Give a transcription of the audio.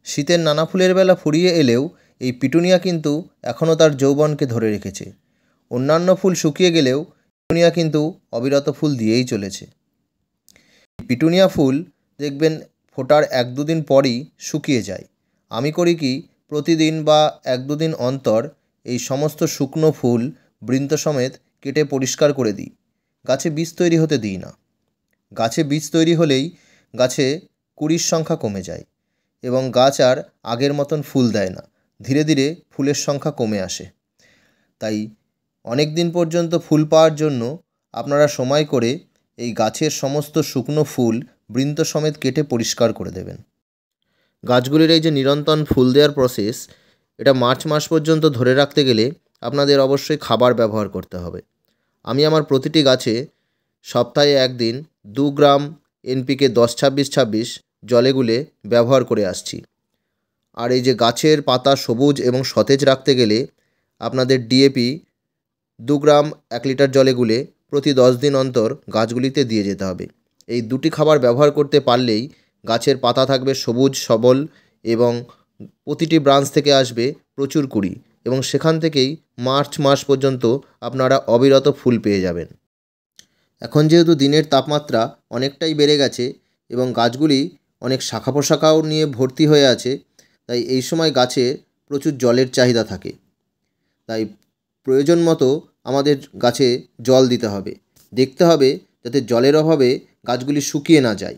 শীতের নানা ফুলের বেলা ফুরিয়ে এলেও এই পিটুনিয়া কিন্তু এখনও তার যৌবনকে ধরে রেখেছে। অন্যান্য ফুল শুকিয়ে গেলেও পিটুনিয়া কিন্তু অবিরত ফুল দিয়েই চলেছে। পিটুনিয়া ফুল দেখবেন ফোটার 1-2 দিন পরই শুকিয়ে যায়। আমি করি কি, প্রতিদিন বা 1-2 দিন অন্তর এই সমস্ত শুকনো ফুল বৃন্ত সমেত কেটে পরিষ্কার করে দিই। গাছে বীজ তৈরি হতে দিই না। গাছে বীজ তৈরি হলেই গাছে কুঁড়ির সংখ্যা কমে যায় এবং গাছ আর আগের মতন ফুল দেয় না। ধীরে ধীরে ফুলের সংখ্যা কমে আসে। তাই অনেক দিন পর্যন্ত ফুল পাওয়ার জন্য আপনারা সময় করে এই গাছের সমস্ত শুকনো ফুল বৃন্ত সমেত কেটে পরিষ্কার করে দেবেন। গাছগুলির এই যে নিরন্তর ফুল দেওয়ার প্রসেস, এটা মার্চ মাস পর্যন্ত ধরে রাখতে গেলে আপনাদের অবশ্যই খাবার ব্যবহার করতে হবে। আমি আমার প্রতিটি গাছে সপ্তাহে 1 দিন 2 গ্রাম NPK 10-26-26 জলে গুলে ব্যবহার করে আসছি। আর এই যে গাছের পাতা সবুজ এবং সতেজ রাখতে গেলে আপনাদের DAP 2 গ্রাম 1 লিটার জলে গুলে প্রতি 10 দিন অন্তর গাছগুলিতে দিয়ে যেতে হবে। এই দুটি খাবার ব্যবহার করতে পারলেই গাছের পাতা থাকবে সবুজ সবল এবং প্রতিটি ব্রাঞ্চ থেকে আসবে প্রচুর কুঁড়ি এবং সেখান থেকেই মার্চ মাস পর্যন্ত আপনারা অবিরত ফুল পেয়ে যাবেন। এখন যেহেতু দিনের তাপমাত্রা অনেকটাই বেড়ে গেছে এবং গাছগুলি অনেক শাখা প্রশাখাও নিয়ে ভর্তি হয়ে আছে, তাই এই সময় গাছে প্রচুর জলের চাহিদা থাকে। তাই প্রয়োজন মতো আমাদের গাছে জল দিতে হবে। দেখতে হবে যাতে জলের অভাবে গাছগুলি শুকিয়ে না যায়।